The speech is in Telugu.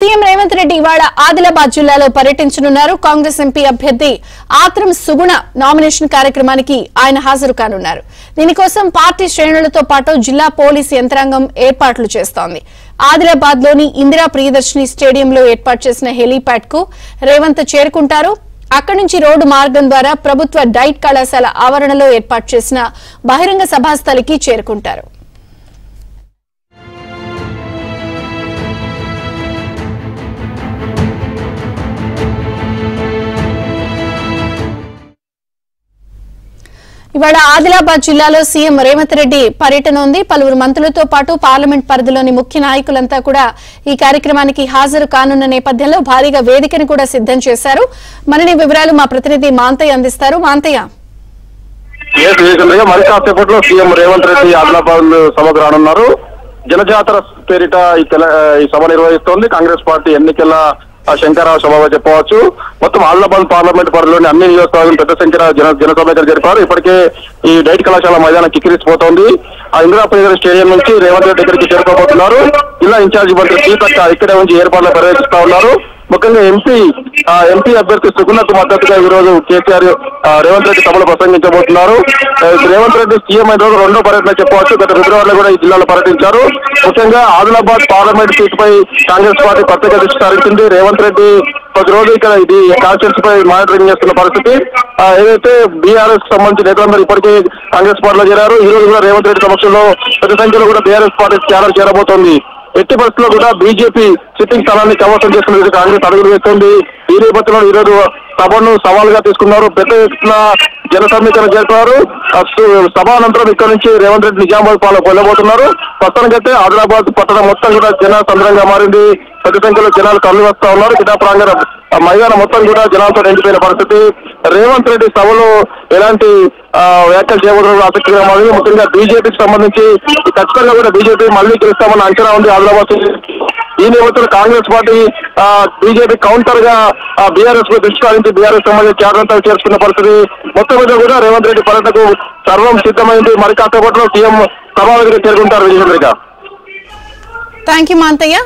సీఎం రేవంత్ రెడ్డి ఇవాళ ఆదిలాబాద్ జిల్లాలో పర్యటించనున్నారు. కాంగ్రెస్ ఎంపీ అభ్యర్థి ఆత్రం సుగుణ నామినేషన్ కార్యక్రమానికి ఆయన హాజరు కానున్నారు. దీనికోసం పార్టీ శ్రేణులతో పాటు జిల్లా పోలీసు యంత్రాంగం ఏర్పాట్లు చేస్తోంది. ఆదిలాబాద్ లోని ఇందిరా ప్రియదర్శిని స్టేడియంలో ఏర్పాటు చేసిన హెలీప్యాడ్ కు రేవంత్ చేరుకుంటారు. అక్కడి నుంచి రోడ్డు మార్గం ద్వారా ప్రభుత్వ డైట్ కళాశాల ఆవరణలో ఏర్పాటు చేసిన బహిరంగ సభాస్థలికి చేరుకుంటారు. ఇవాళ ఆదిలాబాద్ జిల్లాలో సీఎం రేవంత్ రెడ్డి పర్యటన ఉంది. పలువురు మంత్రులతో పాటు పార్లమెంట్ పరిధిలోని ముఖ్య నాయకులంతా కూడా ఈ కార్యక్రమానికి హాజరు కానున్న నేపథ్యంలో భారీగా వేదికను కూడా సిద్ధం చేశారు. మరిన్ని వివరాలు మా ప్రతినిధి మాంతయ్య అందిస్తారు. మాంతయ్య, మరి కాసేపట్లో సీఎం రేవంత్ రెడ్డి ఆదిలాబాద్ సభకు రానున్నారు. జనజాతర పేరిట ఈ సభ నిర్వహిస్తోంది కాంగ్రెస్ పార్టీ. ఎన్నికల శంకరావు సభగా చెప్పవచ్చు. మొత్తం ఆదిలాబాద్ పార్లమెంట్ పరిధిలోని అన్ని నియోజకవర్గాలు పెద్ద సంఖ్యలో జనసభ జరిపారు. ఇప్పటికే ఈ డైట్ కళాశాల మైదానం కిక్కిరిసిపోతోంది. ఆ ఇందిరా ప్రియదర్శిని స్టేడియం నుంచి రేవంత్ రెడ్డి దగ్గరికి చేరుకోబోతున్నారు. జిల్లా ఇన్ఛార్జి మంత్రి సీతక్క ఇక్కడే ఉంచి ఏర్పాట్లు పర్యవేక్షిస్తా ఉన్నారు. ముఖ్యంగా ఎంపీ అభ్యర్థి సుగుణకు మద్దతుగా ఈ రోజు కేసీఆర్ రేవంత్ రెడ్డి సభలో ప్రసంగించబోతున్నారు. రేవంత్ రెడ్డి సీఎం అయిన రోజు రెండో పర్యటన చెప్పవచ్చు. గత ఫిబ్రవరిలో కూడా ఈ జిల్లాలో పర్యటించారు. ముఖ్యంగా ఆదిలాబాద్ పార్లమెంట్ సీటుపై కాంగ్రెస్ పార్టీ ప్రత్యేక దృష్టి సారించింది. రేవంత్ రెడ్డి కొద్ది రోజు ఇక్కడ ఇది కాన్స్టిట్యూన్సీ పై మానిటరింగ్ చేస్తున్న పరిస్థితి. ఏదైతే బీఆర్ఎస్ సంబంధించిన నేతలందరూ ఇప్పటికే కాంగ్రెస్ పార్టీలో చేరారు. ఈ రోజు కూడా రేవంత్ రెడ్డి సమక్షంలో పెద్ద సంఖ్యలో కూడా బీఆర్ఎస్ పార్టీ క్యాడర్ చేరబోతోంది. ఎట్టి పరిస్థితుల్లో కూడా బీజేపీ సిట్టింగ్ స్థానాన్ని కైవసం చేసుకునే కాంగ్రెస్ అడుగులు వేస్తోంది. ఈ నేపథ్యంలో ఈ రోజు సభను సవాలుగా తీసుకున్నారు. పెద్ద ఎత్తున జన సమీకరణ చేస్తున్నారు. సభ అనంతరం ఇక్కడ నుంచి రేవంత్ రెడ్డి నిజామాబాద్ పాలకు వెళ్ళబోతున్నారు. ప్రస్తుతానికైతే ఆదిలాబాద్ పట్టణం మొత్తం కూడా జన సంద్రంగా మారింది. పెద్ద సంఖ్యలో జనాలు తరలి వస్తా ఉన్నారు. కిటా ప్రాంగణ మైదానం మొత్తం కూడా జనాలతో నిండిపోయిన పరిస్థితి. రేవంత్ రెడ్డి సభలో ఎలాంటి వ్యాఖ్యలు చేయబోతున్నారు ఆసక్తిగా మారింది. ముఖ్యంగా బీజేపీకి సంబంధించి ఖచ్చితంగా కూడా బీజేపీ మళ్లీ గెలుస్తామన్న అంచనా ఉంది ఆదిలాబాద్. ఈ నేపథ్యంలో కాంగ్రెస్ పార్టీ బీజేపీ కౌంటర్ గా బీఆర్ఎస్ కు దృష్టి సారించి బీఆర్ఎస్ సంబంధించి క్యాడర్తో చేర్చుకున్న పరిస్థితి. మొత్తం మీద కూడా రేవంత్ రెడ్డి పర్యటనకు సర్వం సిద్ధమైంది. మరి కాసేపట్లో సీఎం సభ దగ్గర చేరుకుంటారు. విజయచంద్రిక. Thank you Manthaiah.